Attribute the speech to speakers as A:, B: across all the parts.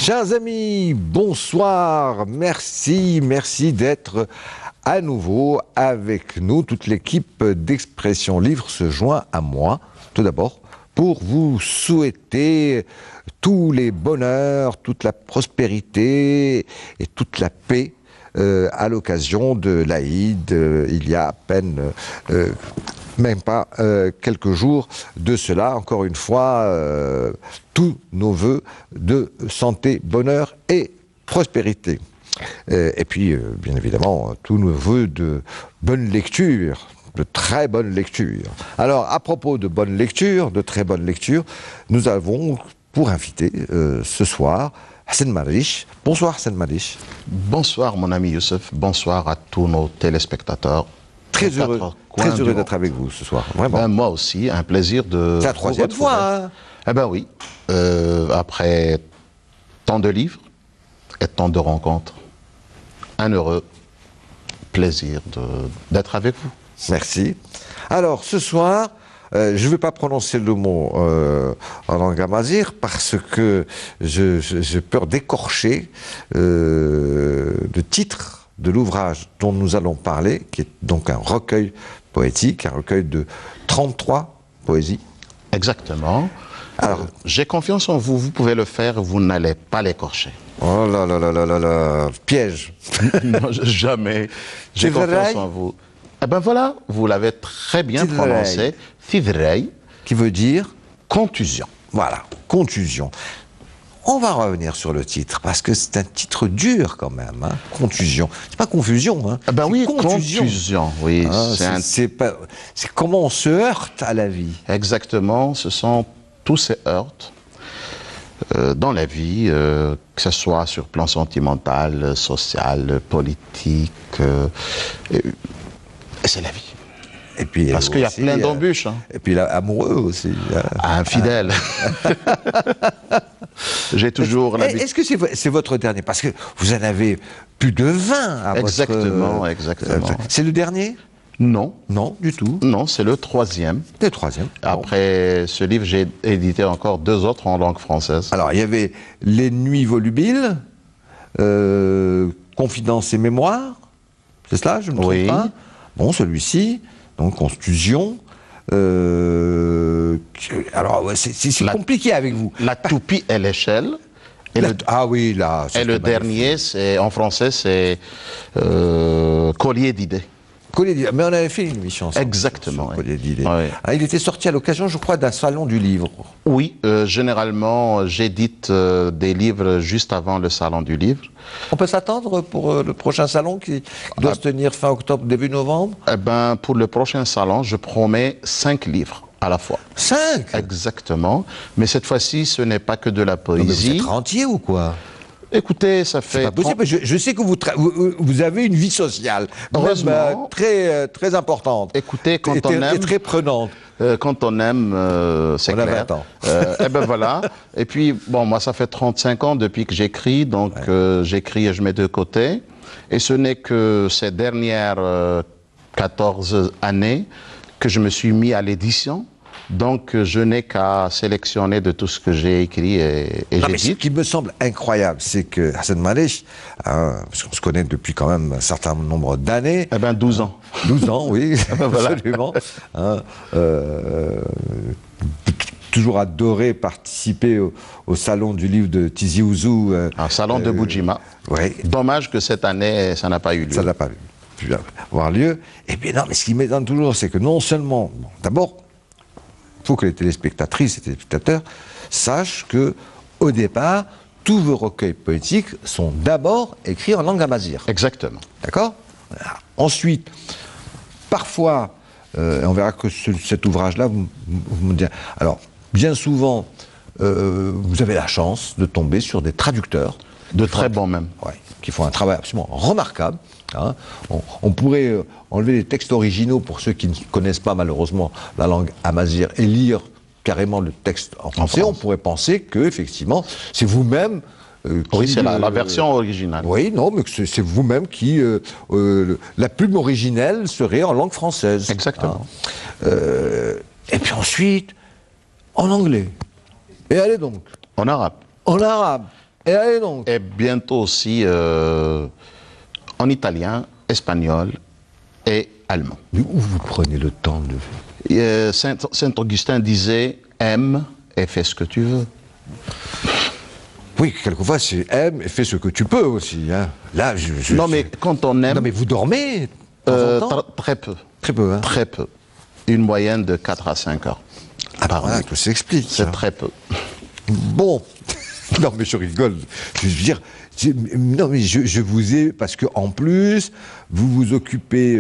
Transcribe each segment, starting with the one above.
A: Chers amis, bonsoir, merci d'être à nouveau avec nous. Toute l'équipe d'Expression Livre se joint à moi, tout d'abord, pour vous souhaiter tous les bonheurs, toute la prospérité et toute la paix à l'occasion de l'Aïd, il y a à peine même pas quelques jours de cela. Encore une fois, tous nos vœux de santé, bonheur et prospérité. Et puis, bien évidemment, tous nos vœux de bonne lecture, de très bonne lecture. Alors, à propos de bonne lecture, de très bonne lecture, nous avons pour inviter ce soir Hassan Marish. Bonsoir Hassan Marish.
B: Bonsoir mon ami Youssef, bonsoir à tous nos téléspectateurs.
A: Très heureux d'être avec vous ce soir, vraiment.
B: Ben, moi aussi, un plaisir de...
A: C'est la troisième fois, hein?
B: Eh ben oui, après tant de livres et tant de rencontres, un heureux plaisir d'être avec vous.
A: Merci. Alors, ce soir, je ne vais pas prononcer le mot en langue amazigh parce que j'ai peur d'écorcher le titre de l'ouvrage dont nous allons parler, qui est donc un recueil poétique, un recueil de 33 poésies.
B: Exactement. Alors, j'ai confiance en vous, vous pouvez le faire, vous n'allez pas l'écorcher.
A: Oh là là là là là là, piège.
B: Non, jamais. J'ai confiance en vous. Eh ben voilà, vous l'avez très bien prononcé. Fidrei.
A: Qui veut dire
B: contusion.
A: Voilà, contusion. On va revenir sur le titre, parce que c'est un titre dur quand même, hein. Contusion. C'est pas confusion, hein.
B: Ah ben oui, contusion. Oui,
A: hein, c'est comment on se heurte à la vie.
B: Exactement, ce sont tous ces heurts dans la vie, que ce soit sur le plan sentimental, social, politique, et c'est la vie.
A: Et puis,
B: parce qu'il y a plein d'embûches. Hein.
A: Et puis amoureux aussi.
B: Infidèle. J'ai toujours l'habitude.
A: Est-ce que c'est votre dernier? Parce que vous en avez plus de 20 à
B: exactement,
A: votre...
B: Exactement.
A: C'est le dernier?
B: Non.
A: Non, du tout.
B: Non, c'est le troisième.
A: Le troisième.
B: Après ce livre, j'ai édité encore 2 autres en langue française.
A: Alors, il y avait Les Nuits volubiles, Confidences et Mémoires, c'est cela, je ne me trompe pas? Bon, celui-ci, donc Contusion. Alors, c'est compliqué avec vous.
B: La toupie et l'échelle.
A: Ah oui, là.
B: Et le dernier, en français, c'est Collier d'idées.
A: Mais on avait fait une émission ensemble.
B: Exactement.
A: Sur Collier d'idées. Ouais. Ah, il était sorti à l'occasion, je crois, d'un salon du livre.
B: Oui, généralement, j'édite des livres juste avant le salon du livre.
A: On peut s'attendre pour le prochain salon qui doit se tenir fin octobre, début novembre?
B: Eh ben, pour le prochain salon, je promets 5 livres à la fois.
A: 5?
B: Exactement. Mais cette fois-ci, ce n'est pas que de la poésie.
A: Non, mais vous êtes rentier ou quoi?
B: Écoutez, ça fait...
A: C'est pas possible, je sais que vous avez une vie sociale,
B: heureusement,
A: très, très importante.
B: Écoutez, quand on aime...
A: Et très prenante.
B: Quand on aime, c'est clair.
A: On a 20 ans.
B: Et ben voilà. Et puis, bon, moi, ça fait 35 ans depuis que j'écris, donc j'écris et je mets de côté. Et ce n'est que ces dernières 14 années que je me suis mis à l'édition. Donc, je n'ai qu'à sélectionner de tout ce que j'ai écrit et j'édite.
A: Ce qui me semble incroyable, c'est que Hassan Marish, parce qu'on se connaît depuis quand même un certain nombre d'années.
B: Eh bien, 12 ans.
A: 12 ans, oui,
B: voilà.
A: Absolument. Toujours adoré participer au salon du livre de Tizi Ouzou.
B: Un salon de Boudjima.
A: Oui.
B: Dommage que cette année, ça n'a pas eu lieu.
A: Ça n'a pas pu avoir lieu. Et bien non, mais ce qui m'étonne toujours, c'est que non seulement, d'abord, il faut que les téléspectatrices et téléspectateurs sachent que, au départ, tous vos recueils poétiques sont d'abord écrits en langue amazigh.
B: Exactement.
A: D'accord? Ensuite, parfois, on verra que cet ouvrage-là, vous me direz. Alors, bien souvent, vous avez la chance de tomber sur des traducteurs.
B: De très bons même.
A: Ouais, qui font un travail absolument remarquable. Hein. On pourrait enlever les textes originaux pour ceux qui ne connaissent pas malheureusement la langue amazigh et lire carrément le texte en français. On pourrait penser que effectivement c'est vous-même.
B: Oui, c'est la version originale.
A: Oui, non, mais c'est vous-même qui la plume originelle serait en langue française.
B: Exactement.
A: Hein. Et puis ensuite en anglais. Et allez donc.
B: En arabe.
A: En arabe. Et allez donc.
B: Et bientôt aussi en italien, espagnol et allemand.
A: Mais où vous prenez le temps de...
B: Saint-Augustin disait « aime et fais ce que tu veux ».
A: Oui, quelquefois c'est aime et fais ce que tu peux aussi. Hein. Là,
B: non, mais quand on aime...
A: Non, mais vous dormez de temps en temps?
B: Très peu.
A: Très peu, hein.
B: Très peu. Une moyenne de 4 à 5 heures.
A: Ah bah voilà, tout s'explique.
B: C'est très peu.
A: Bon. Non, mais je rigole. Je veux dire... Non, mais je vous ai... Parce qu'en plus, vous vous occupez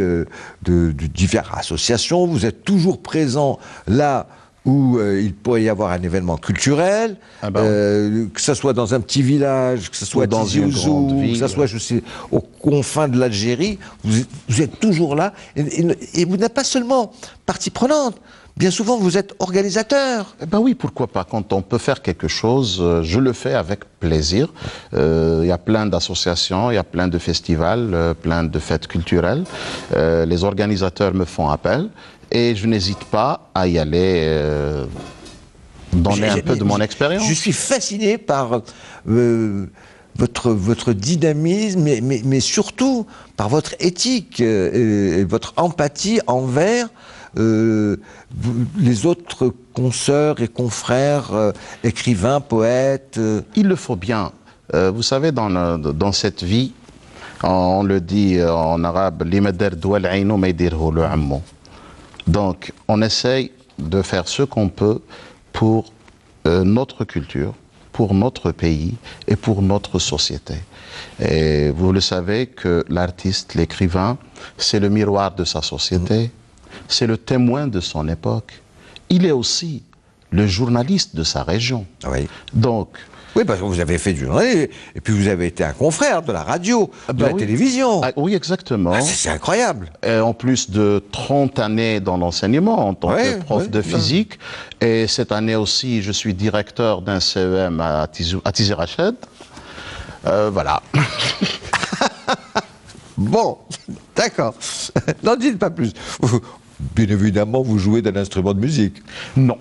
A: de diverses associations, vous êtes toujours présent là où il pourrait y avoir un événement culturel, que ce soit dans un petit village, que ce soit
B: dans une grande ville,
A: que ce soit, je sais, aux confins de l'Algérie, vous êtes toujours là, et vous n'êtes pas seulement partie prenante, bien souvent vous êtes organisateur.
B: Eh ben oui, pourquoi pas. Quand on peut faire quelque chose, je le fais avec plaisir. Il y a plein d'associations, il y a plein de festivals, plein de fêtes culturelles. Les organisateurs me font appel. Et je n'hésite pas à y aller, donner un peu de mon expérience.
A: Je suis fasciné par votre dynamisme, mais surtout par votre éthique et votre empathie envers les autres consoeurs et confrères, écrivains, poètes.
B: Il le faut bien. Vous savez, dans cette vie, on le dit en arabe, donc, on essaye de faire ce qu'on peut pour notre culture, pour notre pays et pour notre société. Et vous le savez que l'artiste, l'écrivain, c'est le miroir de sa société, c'est le témoin de son époque. Il est aussi le journaliste de sa région.
A: Oui.
B: Donc,
A: oui, parce que vous avez fait du journalisme, et puis vous avez été un confrère de la radio, de la télévision.
B: Ah, oui, exactement.
A: Ah, c'est incroyable.
B: Et en plus de 30 années dans l'enseignement en tant que prof de physique. Et cette année aussi, je suis directeur d'un CEM à Tizi Rached. Voilà.
A: Bon, d'accord. N'en dites pas plus. Bien évidemment, vous jouez d'un instrument de musique.
B: Non.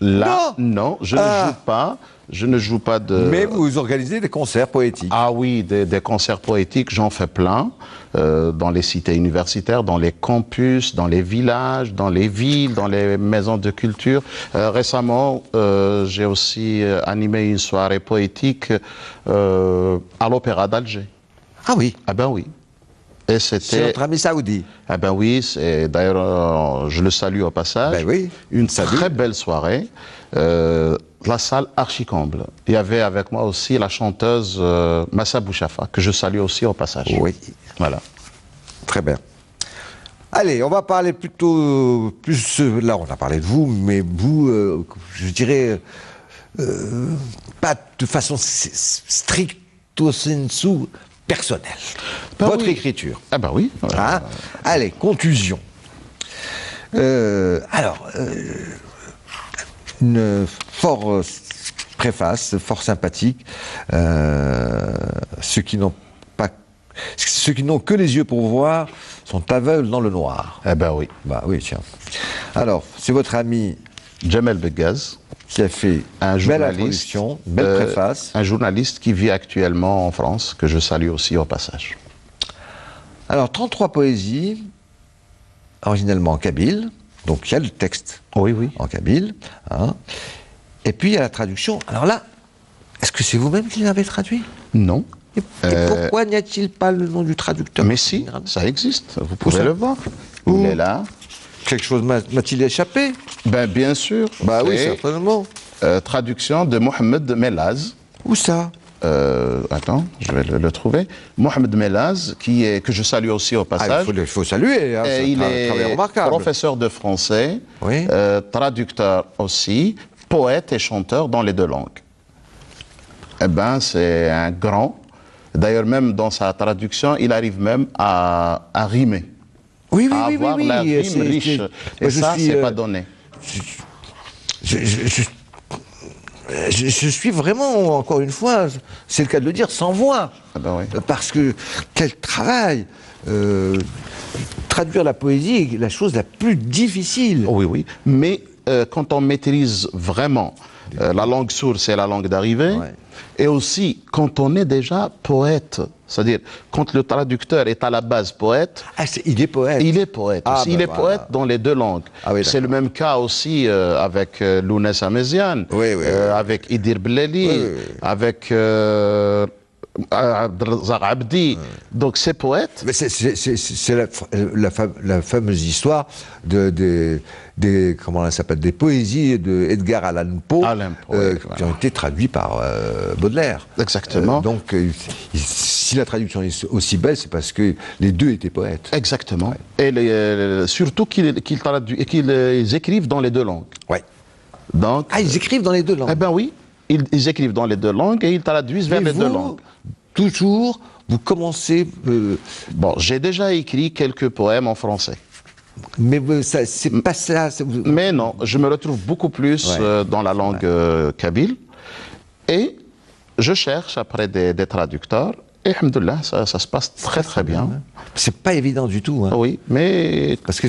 B: Là, non, je ne joue pas. Je ne joue pas de...
A: Mais vous organisez des concerts poétiques.
B: Ah oui, des concerts poétiques, j'en fais plein, dans les cités universitaires, dans les campus, dans les villages, dans les villes, dans les maisons de culture. Récemment, j'ai aussi animé une soirée poétique à l'Opéra d'Alger.
A: Ah oui.
B: Ah ben oui. Et
A: C'est
B: c'était...
A: notre ami saoudi.
B: Ah ben oui, d'ailleurs, je le salue au passage.
A: Ben oui.
B: Une très belle soirée. La salle archi-comble. Il y avait avec moi aussi la chanteuse Massa Bouchafa, que je salue aussi au passage.
A: Oui.
B: Voilà.
A: Très bien. Allez, on va parler plutôt plus... Là, on a parlé de vous, mais vous, je dirais, pas de façon stricto sensu personnelle. Votre écriture.
B: Ah ben oui.
A: Hein? Allez, conclusion. Une fort préface, fort sympathique. Ceux qui n'ont que les yeux pour voir sont aveugles dans le noir.
B: Eh ben oui.
A: Bah oui, tiens. Alors, c'est votre ami
B: Jamel Begaz,
A: qui a fait
B: un
A: belle
B: journaliste,
A: introduction, belle préface.
B: un journaliste qui vit actuellement en France, que je salue aussi au passage.
A: Alors, 33 poésies, originellement en kabyle. Donc il y a le texte en kabyle. Hein. Et puis il y a la traduction. Alors là, est-ce que c'est vous-même qui l'avez traduit?
B: Non.
A: Et pourquoi n'y a-t-il pas le nom du traducteur?
B: Mais si, ça existe. Vous pouvez le voir. Il est là.
A: Quelque chose m'a-t-il échappé?
B: Ben, bien sûr.
A: Bah oui, certainement.
B: Traduction de Mohamed Melaz.
A: Où ça?
B: Attends, je vais le trouver. Mohamed Melaz, que je salue aussi au passage.
A: Il faut saluer, hein, c'est un travail remarquable.
B: Professeur de français, traducteur aussi, poète et chanteur dans les deux langues. Eh bien, c'est un grand. D'ailleurs, même dans sa traduction, il arrive même à rimer.
A: Oui,
B: à avoir la rime riche. Et ça, c'est pas donné.
A: Je suis vraiment, encore une fois, c'est le cas de le dire, sans voix.
B: Ah ben oui.
A: Parce que quel travail traduire la poésie est la chose la plus difficile.
B: Oui, oui. Mais quand on maîtrise vraiment la langue source et la langue d'arrivée, Et aussi, quand on est déjà poète, c'est-à-dire quand le traducteur est à la base poète,
A: il est poète.
B: Il est poète.
A: Ah,
B: il est poète dans les deux langues.
A: Ah oui,
B: c'est le même cas aussi avec Lounès Améziane, avec Idir Bleli, avec Abdelrazak Abdi. Donc c'est poète.
A: Mais c'est la fameuse histoire comment elle s'appelle, des poésies de Edgar Allan Poe, qui ont été traduites par Baudelaire.
B: Exactement.
A: Donc si la traduction est aussi belle, c'est parce que les deux étaient poètes.
B: Exactement. Ouais. Et surtout qu'ils écrivent dans les deux langues.
A: Ouais.
B: Donc,
A: ils écrivent dans les deux langues.
B: Eh bien oui, ils écrivent dans les deux langues et ils traduisent vers les deux langues.
A: Toujours, vous commencez...
B: Bon, j'ai déjà écrit quelques poèmes en français.
A: Mais c'est pas ça...
B: Mais non, je me retrouve beaucoup plus dans la langue kabyle. Et je cherche après des traducteurs. Et alhamdoulilah, ça se passe très très bien.
A: C'est pas évident du tout. Hein.
B: Oui, mais...
A: Parce que,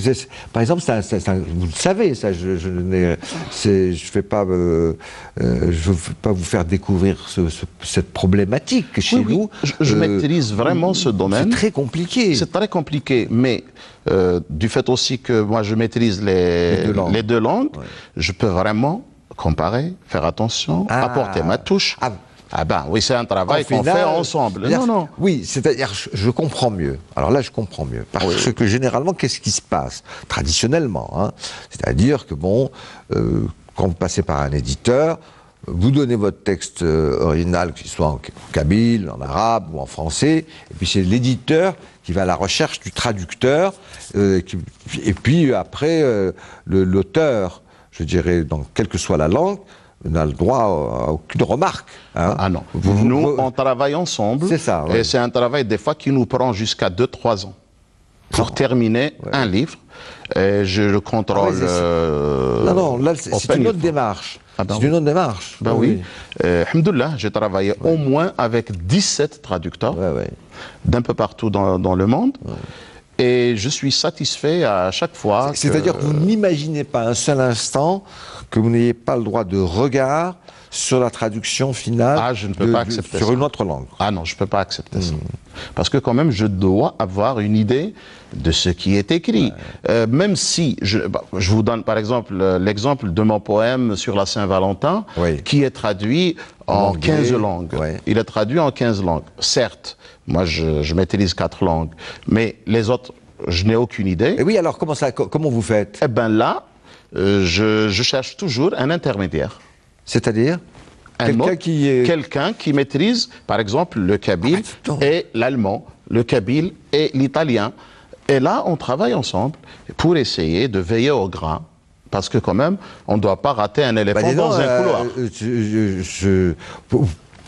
A: par exemple, vous le savez, ça, je ne vais pas vous faire découvrir cette problématique chez nous.
B: Je maîtrise vraiment ce domaine.
A: C'est très compliqué.
B: C'est très compliqué, mais du fait aussi que moi je maîtrise les deux langues, je peux vraiment comparer, faire attention, apporter ma touche. Ah ben oui, c'est un travail qu'on fait ensemble. Non.
A: Oui, c'est-à-dire, je comprends mieux. Alors là, je comprends mieux. Parce que généralement, qu'est-ce qui se passe traditionnellement, hein, c'est-à-dire que bon, quand vous passez par un éditeur, vous donnez votre texte original, qu'il soit en kabyle, en arabe ou en français, et puis c'est l'éditeur qui va à la recherche du traducteur, et puis après, l'auteur, je dirais, dans quelle que soit la langue, n'a le droit à aucune remarque. Hein.
B: Ah non. Nous, on travaille ensemble.
A: C'est ça.
B: Et c'est un travail, des fois, qui nous prend jusqu'à 2-3 ans pour terminer un livre. Et je le contrôle.
A: Non, là, c'est une autre démarche. C'est une autre démarche.
B: Ben oui. Alhamdoulilah, j'ai travaillé au moins avec 17 traducteurs d'un peu partout dans le monde. Et je suis satisfait à chaque fois.
A: C'est-à-dire que vous n'imaginez pas un seul instant que vous n'ayez pas le droit de regard sur la traduction finale
B: je ne peux pas accepter
A: sur
B: ça.
A: Une autre langue.
B: Ah non, je ne peux pas accepter ça. Parce que quand même, je dois avoir une idée de ce qui est écrit. Même si, je vous donne par exemple l'exemple de mon poème sur la Saint-Valentin, qui est traduit en 15 langues. Il est traduit en 15 langues. Certes, moi je maîtrise 4 langues, mais les autres, je n'ai aucune idée.
A: Et oui, alors comment vous faites?
B: Eh bien là, je cherche toujours un intermédiaire.
A: C'est-à-dire
B: quelqu'un qui maîtrise, par exemple, le kabyle et l'allemand, le kabyle et l'italien. Et là, on travaille ensemble pour essayer de veiller au grain. Parce que quand même, on ne doit pas rater un éléphant dans un couloir.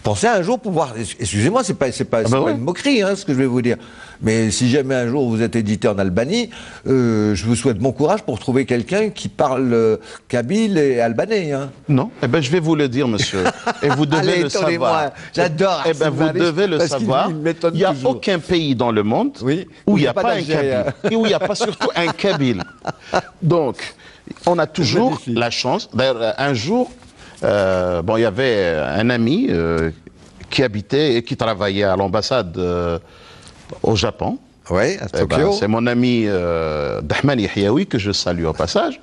A: Pensez un jour pouvoir... Excusez-moi, c'est pas une moquerie, hein, ce que je vais vous dire. Mais si jamais un jour vous êtes édité en Albanie, je vous souhaite bon courage pour trouver quelqu'un qui parle kabyle et albanais. Hein.
B: Non, eh ben, je vais vous le dire, monsieur. Et vous devez le savoir.
A: J'adore.
B: Eh ben, vous devez le savoir. Il n'y a aucun pays dans le monde où il n'y a pas un kabyle. Et où il n'y a pas surtout un kabyle. Donc, on a toujours la chance. D'ailleurs, un jour... il y avait un ami qui habitait et qui travaillait à l'ambassade au Japon.
A: Oui, à Tokyo.
B: C'est mon ami Dahman Yahyaoui, que je salue au passage.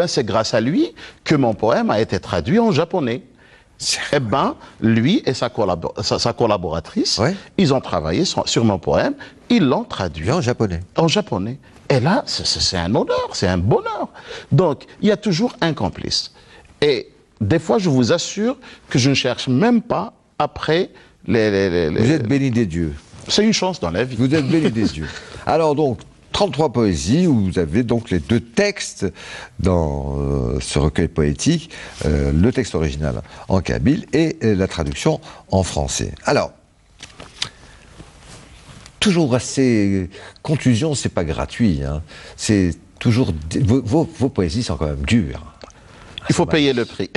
B: C'est grâce à lui que mon poème a été traduit en japonais. Lui et sa collaboratrice, ils ont travaillé sur mon poème, ils l'ont traduit
A: en japonais.
B: En japonais. Et là, c'est un honneur, c'est un bonheur. Donc, il y a toujours un complice. Et des fois, je vous assure que je ne cherche même pas après les...
A: Vous êtes béni des dieux.
B: C'est une chance dans la vie.
A: Vous êtes béni des dieux. Alors donc, 33 poésies, où vous avez donc les 2 textes dans ce recueil poétique, le texte original en kabyle et la traduction en français. Alors, toujours assez... Conclusion, c'est pas gratuit. Hein. C'est toujours... Vos poésies sont quand même dures.
B: Il faut payer le prix.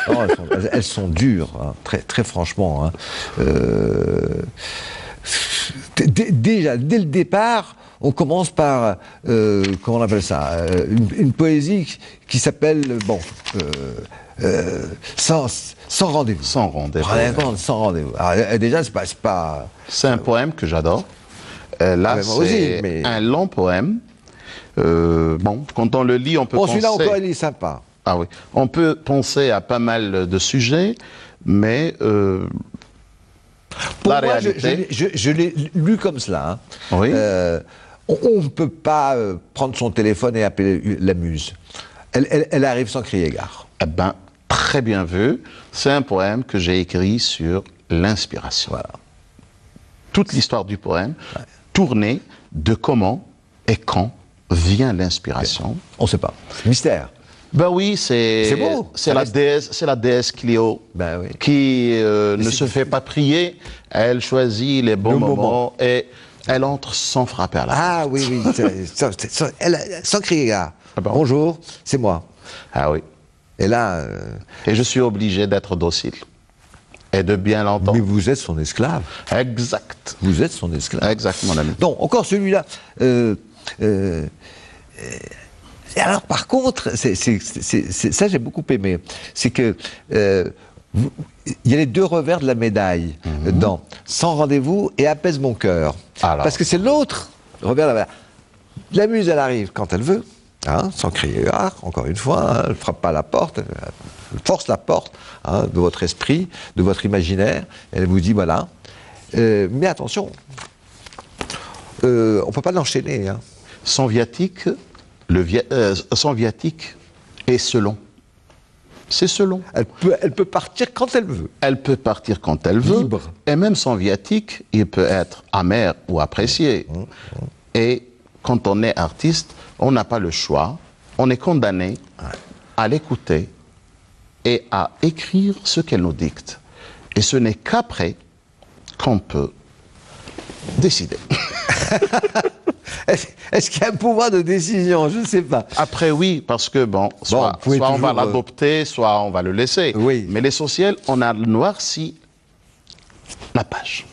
A: Non, elles sont dures, hein, très, très franchement. Hein. Déjà, dès le départ, on commence par, comment on appelle ça, une poésie qui s'appelle, sans rendez-vous.
B: Sans rendez-vous.
A: Sans rendez-vous. Alors, déjà, c'est pas...
B: C'est un poème que j'adore. Là, c'est un long poème. Bon, quand on le lit, on peut penser...
A: Celui-là encore, il est sympa.
B: Ah oui. On peut penser à pas mal de sujets, mais
A: Pour
B: la
A: moi,
B: réalité...
A: je l'ai lu comme cela. Hein.
B: Oui.
A: On ne peut pas prendre son téléphone et appeler la muse. Elle arrive sans crier gare.
B: Eh ben, très bien vu. C'est un poème que j'ai écrit sur l'inspiration.
A: Voilà.
B: Toute l'histoire du poème, tournée de comment et quand vient l'inspiration.
A: On ne sait pas. Mystère.
B: Ben oui, c'est
A: beau.
B: C'est la déesse Clio
A: Ben oui.
B: qui ne se fait pas prier. Elle choisit les bons moments et elle entre sans frapper à la porte.
A: Ah oui, sans crier gare.
B: Ah bon.
A: Bonjour, c'est moi.
B: Ah oui.
A: Et là...
B: Et je suis obligé d'être docile et de bien l'entendre.
A: Mais vous êtes son esclave.
B: Exact.
A: Vous êtes son esclave.
B: Exact, mon ami.
A: Donc, encore celui-là. Et alors, par contre, ça j'ai beaucoup aimé. C'est que il y a les deux revers de la médaille dans Sans rendez-vous et Apaise mon cœur.
B: Alors.
A: Parce que c'est l'autre revers de la médaille. La muse, elle arrive quand elle veut, hein, sans crier gare, encore une fois, hein, elle ne frappe pas à la porte, elle force la porte hein, de votre esprit, de votre imaginaire, elle vous dit voilà. Mais attention, on ne peut pas l'enchaîner. Hein.
B: Son viatique, son viatique est selon. C'est selon.
A: Elle peut partir quand elle veut.
B: Elle peut partir quand elle veut.
A: Libre.
B: Et même son viatique, il peut être amer ou apprécié. Et quand on est artiste, on n'a pas le choix. On est condamné à l'écouter et à écrire ce qu'elle nous dicte. Et ce n'est qu'après qu'on peut décider.
A: Est-ce qu'il y a un pouvoir de décision? Je ne sais pas.
B: Après, oui, parce que, bon, soit on va l'adopter, soit on va le laisser.
A: Oui.
B: Mais l'essentiel, on a noirci la page.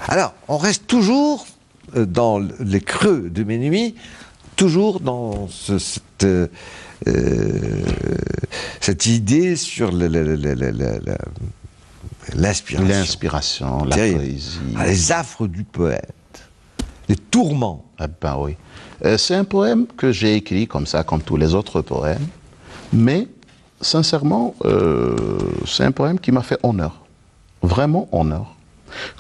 A: Alors, on reste toujours dans les creux de mes nuits, toujours dans cette idée sur l'inspiration.
B: L'inspiration, la poésie.
A: Les affres du poète, les tourments.
B: Ah ben oui. C'est un poème que j'ai écrit comme ça, comme tous les autres poèmes, mais sincèrement, c'est un poème qui m'a fait honneur, vraiment honneur.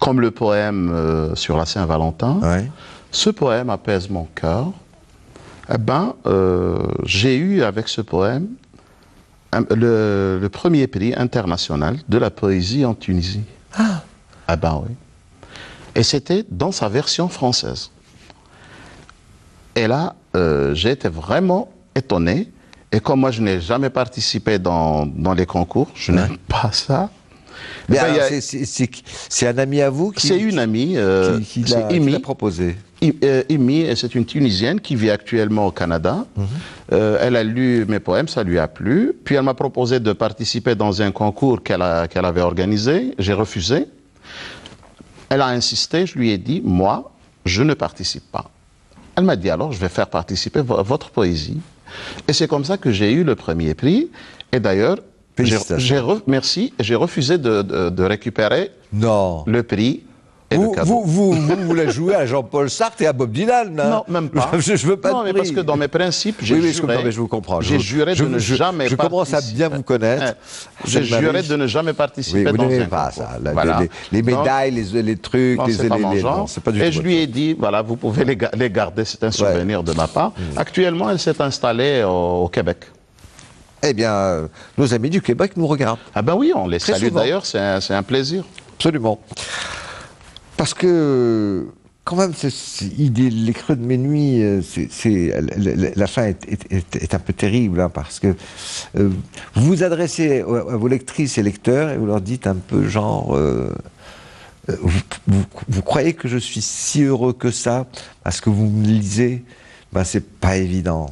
B: Comme le poème sur la Saint-Valentin, ce poème apaise mon cœur. Eh ben, j'ai eu avec ce poème le premier prix international de la poésie en Tunisie. Ah ben oui. Et c'était dans sa version française. Et là, j'ai été vraiment étonné. Et comme moi, je n'ai jamais participé dans les concours, je n'aime pas ça.
A: Mais alors, c'est un ami à vous qui...
B: C'est une amie
A: qui l'a proposé.
B: Imi, c'est une Tunisienne qui vit actuellement au Canada. Elle a lu mes poèmes, ça lui a plu. Puis elle m'a proposé de participer dans un concours qu'elle avait organisé. J'ai refusé. Elle a insisté, je lui ai dit, moi, je ne participe pas. Elle m'a dit, alors, je vais faire participer votre poésie. Et c'est comme ça que j'ai eu le premier prix. Et d'ailleurs, merci, j'ai refusé de récupérer le prix.
A: Vous la jouez à Jean-Paul Sartre et à Bob Dylan. Hein?
B: Non, même pas.
A: Je veux pas de
B: mais
A: prix.
B: parce que dans mes principes, j'ai juré.
A: Je vous comprends.
B: J'ai juré de ne jamais participer.
A: Je commence à bien vous connaître.
B: J'ai juré de ne jamais participer dans un concours. Vous n'aimez pas ça.
A: Les médailles, les trucs,
B: c'est pas mon genre. Et je lui ai dit, voilà, vous pouvez les garder, c'est un souvenir de ma part. Actuellement, elle s'est installée au Québec.
A: Eh bien, nos amis du Québec nous regardent.
B: Ah ben oui, on les salue d'ailleurs, c'est un plaisir.
A: Absolument. Parce que, quand même, les creux de mes nuits, la fin est un peu terrible, hein, parce que vous vous adressez à vos lectrices et lecteurs et vous leur dites un peu genre, vous croyez que je suis si heureux que ça parce que vous me lisez? Ben, c'est pas évident.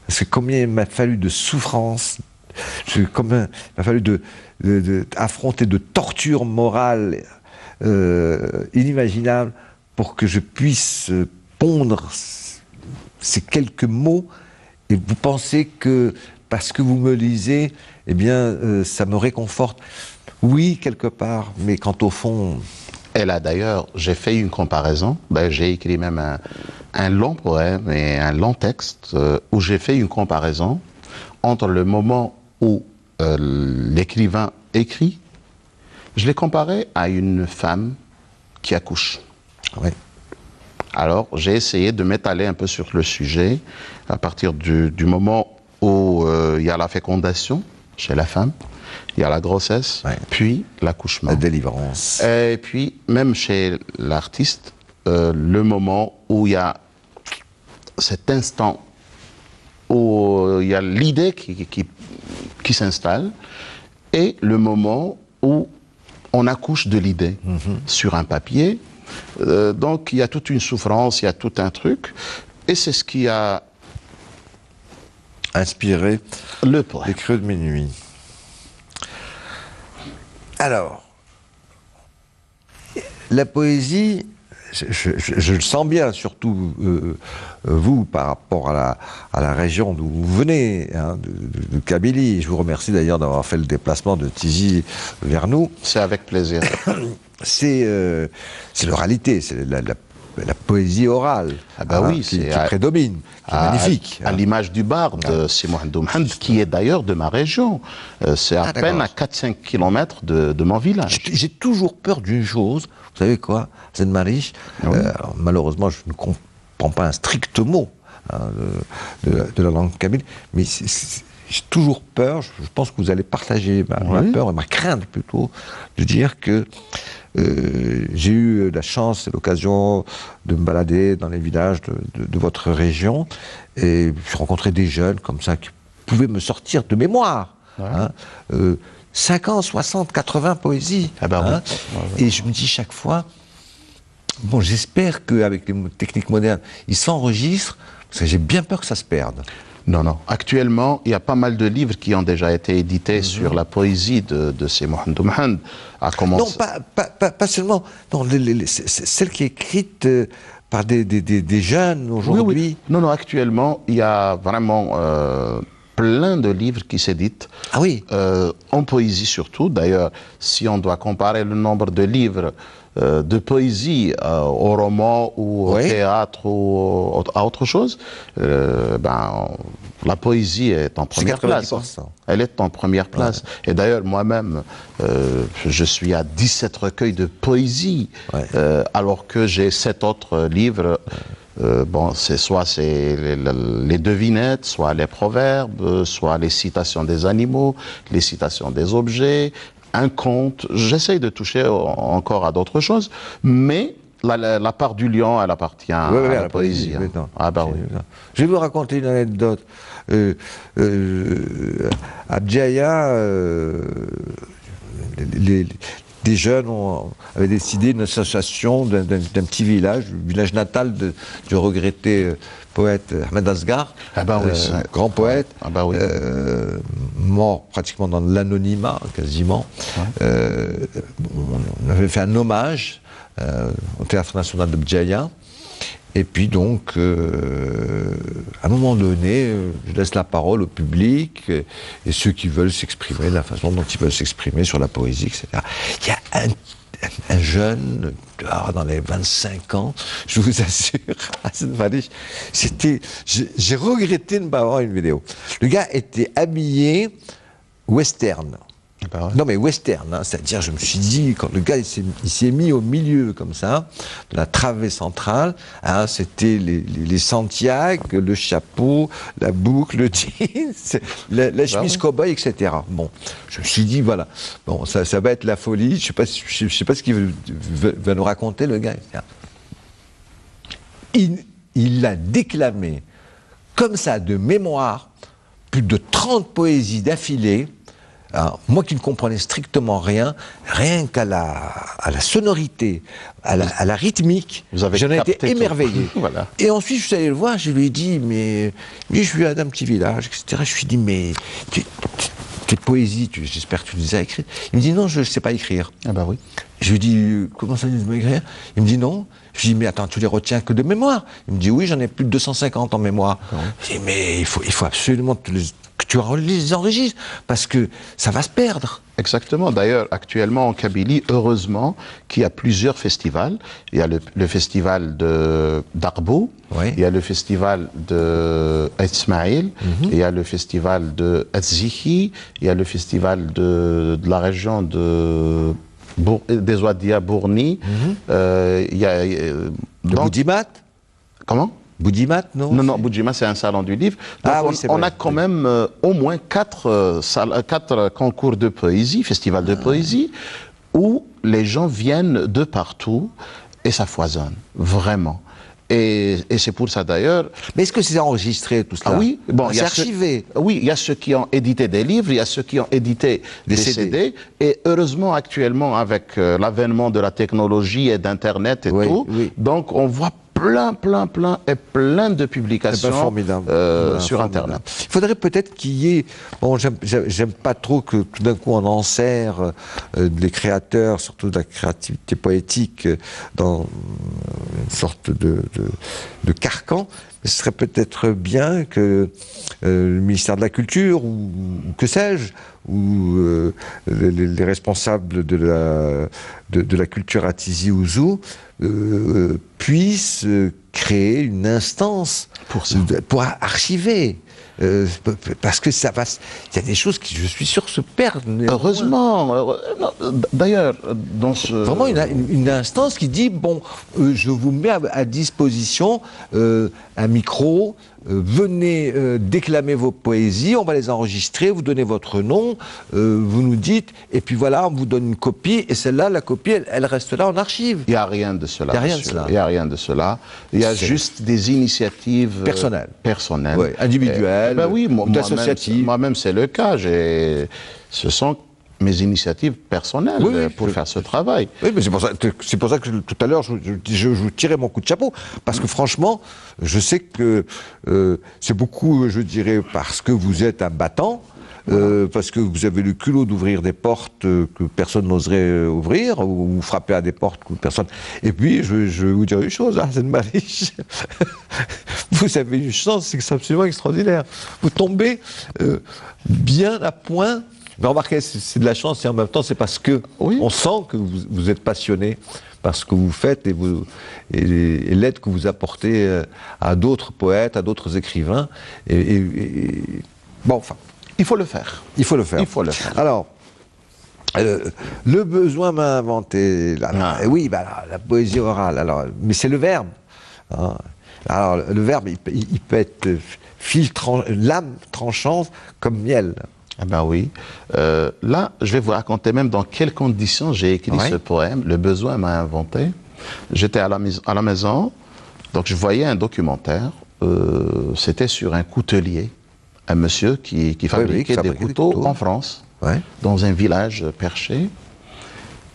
A: Parce que combien il m'a fallu de souffrance, combien il m'a fallu affronter de tortures morales inimaginable pour que je puisse pondre ces quelques mots. Et vous pensez que parce que vous me lisez, eh bien, ça me réconforte. Oui, quelque part, mais quant au fond...
B: Et là, d'ailleurs, j'ai fait une comparaison. Ben, j'ai écrit même un long poème et un long texte où j'ai fait une comparaison entre le moment où l'écrivain écrit, je l'ai comparé à une femme qui accouche.
A: Oui.
B: Alors, j'ai essayé de m'étaler un peu sur le sujet à partir du moment où il y a la fécondation chez la femme, il y a la grossesse,
A: Ouais.
B: puis l'accouchement.
A: La délivrance.
B: Et puis, même chez l'artiste, le moment où il y a cet instant où il y a l'idée qui s'installe et le moment où on accouche de l'idée sur un papier. Donc, il y a toute une souffrance, il y a tout un truc. Et c'est ce qui a
A: Inspiré
B: le poème.
A: les creux de mes nuits. Alors, la poésie, je le sens bien, surtout vous, par rapport à la région d'où vous venez, hein, de Kabylie. Je vous remercie d'ailleurs d'avoir fait le déplacement de Tizi vers nous.
B: C'est avec plaisir.
A: C'est l'oralité, c'est la poésie orale,
B: Ah bah oui,
A: qui
B: c'est
A: prédomine, qui est magnifique.
B: À l'image du barde, c'est Mohamed Oumhand, qui est d'ailleurs de ma région. C'est à peine à 4-5 kilomètres de mon village.
A: J'ai toujours peur d'une chose, vous savez quoi, Zed Marish, malheureusement je ne comprends pas un strict mot de la langue kabyle, mais j'ai toujours peur, je pense que vous allez partager ma peur et ma crainte plutôt, de dire que j'ai eu la chance et l'occasion de me balader dans les villages de votre région et j'ai rencontré des jeunes comme ça qui pouvaient me sortir de mémoire. 50, 60, 80 poésies.
B: Ah bah oui.
A: Et je me dis chaque fois, bon, j'espère qu'avec les techniques modernes, ils s'enregistrent, parce que j'ai bien peur que ça se perde.
B: Non, non. Actuellement, il y a pas mal de livres qui ont déjà été édités sur la poésie de ces Mohamed Oumhand.
A: Non, pas seulement. Non, celle qui est écrite par des jeunes aujourd'hui.
B: Oui. Non, actuellement, il y a vraiment plein de livres qui s'éditent.
A: Ah oui.
B: En poésie surtout. D'ailleurs, si on doit comparer le nombre de livres de poésie au roman ou au théâtre ou à autre chose, la poésie est en première place. Elle est en première place. Ouais. Et d'ailleurs, moi-même, je suis à 17 recueils de poésie, alors que j'ai 7 autres livres. Soit les devinettes, soit les proverbes, soit les citations des animaux, les citations des objets, un conte. J'essaye de toucher encore à d'autres choses, mais la part du lion, elle appartient à la poésie.
A: Ah bah oui. Je vais vous raconter une anecdote. À Bdjaya, des jeunes avaient décidé une association d'un petit village, le village natal du regretté poète Ahmed Asghar, grand poète, mort pratiquement dans l'anonymat, quasiment. On avait fait un hommage au Théâtre National de Bdjaya. Et puis donc, à un moment donné, je laisse la parole au public et ceux qui veulent s'exprimer de la façon dont ils veulent s'exprimer sur la poésie, etc. Il y a un jeune, dans les 25 ans, je vous assure, j'ai regretté de ne pas avoir une vidéo. Le gars était habillé western. Non mais western, c'est-à-dire je me suis dit, quand le gars il s'est mis au milieu comme ça, de la travée centrale, c'était les Santiago, le chapeau, la boucle, le jeans, la chemise cow-boy, etc. Bon, je me suis dit voilà, bon ça va être la folie, je sais pas ce qu'il va nous raconter le gars. Il a déclamé comme ça de mémoire plus de 30 poésies d'affilée. Alors, moi qui ne comprenais strictement rien qu'à la sonorité, à la rythmique, j'en ai été émerveillé.
B: Voilà.
A: Et ensuite, je suis allé le voir, je lui ai dit, mais je suis d'un petit village, etc. Je lui ai dit, mais tes poésies, j'espère que tu les as écrites. Il me dit, non, je ne sais pas écrire.
B: Ah bah oui.
A: Je lui ai dit, comment ça, tu ne sais pas écrire? Il me dit, non. Je lui ai dit, mais attends, tu les retiens que de mémoire? Il me dit, oui, j'en ai plus de 250 en mémoire. Je lui ai dit, mais il faut absolument que tu les enregistres, parce que ça va se perdre.
B: Exactement. D'ailleurs, actuellement en Kabylie, heureusement qu'il y a plusieurs festivals. Il y a le festival d'Arbou,
A: Oui.
B: il y a le festival de Ismaïl, il y a le festival de Adziki, il y a le festival de la région des Ouadia Bourni. Il y a,
A: Le
B: donc-
A: Boudimat?
B: Comment?
A: Boudimat, non?
B: Non, Boudjima, c'est un salon du livre. Donc
A: Ah oui, c'est
B: on
A: vrai.
B: a quand même au moins quatre concours de poésie, festivals de poésie, où les gens viennent de partout et ça foisonne, vraiment. Et c'est pour ça d'ailleurs.
A: Mais est-ce que c'est enregistré tout cela?
B: Ah oui, bon,
A: c'est archivé.
B: Oui, il y a ceux qui ont édité des livres, il y a ceux qui ont édité des CD. Et heureusement, actuellement, avec l'avènement de la technologie et d'Internet et
A: Oui,
B: tout,
A: oui.
B: donc on voit plein de publications
A: formidable.
B: sur
A: Formidable.
B: Internet.
A: Il faudrait peut-être qu'il y ait... Bon, j'aime pas trop que tout d'un coup on enserre les créateurs, surtout de la créativité poétique, dans une sorte de carcan. Mais ce serait peut-être bien que le ministère de la Culture, ou que sais-je, ou les responsables de la culture à Tizi Ouzou puissent créer une instance pour archiver. Parce que ça va, il y a des choses qui, je suis sûr, se perdent.
B: Heureusement. D'ailleurs, dans ce...
A: Vraiment une instance qui dit, bon, je vous mets à disposition un micro, venez déclamer vos poésies, on va les enregistrer, vous donnez votre nom, vous nous dites, et puis voilà, on vous donne une copie, et celle-là, la copie, elle reste là en archive.
B: Il n'y a rien de cela.
A: Il n'y a rien de
B: monsieur.
A: cela.
B: Il n'y a rien de cela. Il y a juste des initiatives
A: Personnelles.
B: Personnelles.
A: Oui, individuelles,
B: Ben oui,
A: d'associatives.
B: Moi-même, c'est le cas. Ce sont mes initiatives personnelles
A: Oui,
B: pour faire ce travail.
A: Oui, mais c'est pour ça que tout à l'heure, je vous tirais mon coup de chapeau. Parce que franchement, je sais que c'est beaucoup, je dirais, parce que vous êtes un battant, parce que vous avez le culot d'ouvrir des portes que personne n'oserait ouvrir, ou frapper à des portes que personne... Et puis, je vais vous dire une chose, Arsène Malick, vous avez une chance, c'est absolument extraordinaire. Vous tombez bien à point... Mais remarquez, c'est de la chance et en même temps, c'est parce que on sent que vous êtes passionné par ce que vous faites et l'aide que vous apportez à d'autres poètes, à d'autres écrivains. Bon, enfin,
B: il faut le faire.
A: Il faut le faire.
B: Il faut le faire.
A: Alors, le besoin m'a inventé. Oui, bah, la poésie orale. Alors, mais c'est le verbe. Hein. Alors, le verbe, il peut être lame tranchante comme miel.
B: Eh ben oui. Là, je vais vous raconter même dans quelles conditions j'ai écrit ce poème. Le besoin m'a inventé. J'étais à la maison, donc je voyais un documentaire. C'était sur un coutelier, un monsieur qui fabriquait des couteaux en France, dans un village perché.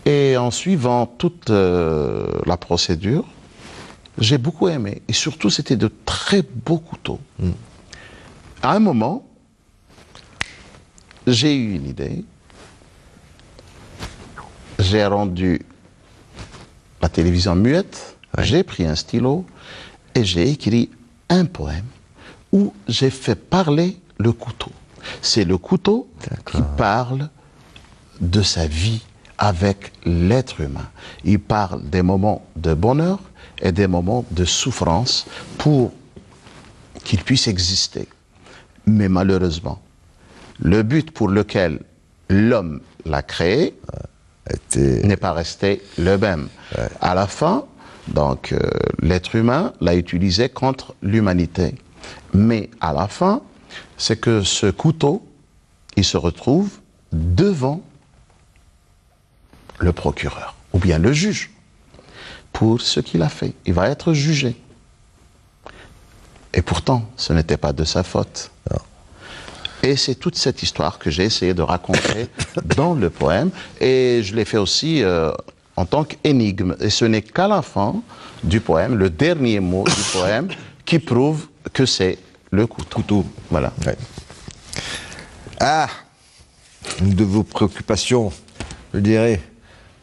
B: Et en suivant toute la procédure, j'ai beaucoup aimé. Et surtout, c'était de très beaux couteaux. À un moment, j'ai eu une idée, j'ai rendu la télévision muette, j'ai pris un stylo et j'ai écrit un poème où j'ai fait parler le couteau. C'est le couteau qui parle de sa vie avec l'être humain. Il parle des moments de bonheur et des moments de souffrance pour qu'il puisse exister. Mais malheureusement, le but pour lequel l'homme l'a créé n'est pas resté le même. À la fin, donc, l'être humain l'a utilisé contre l'humanité. Mais à la fin, c'est que ce couteau, il se retrouve devant le procureur, ou bien le juge, pour ce qu'il a fait. Il va être jugé. Et pourtant, ce n'était pas de sa faute. Non. Et c'est toute cette histoire que j'ai essayé de raconter dans le poème. Et je l'ai fait aussi en tant qu'énigme. Et ce n'est qu'à la fin du poème, le dernier mot du poème, qui prouve que c'est le couteau. Voilà.
A: Ouais. Ah, une de vos préoccupations, je dirais,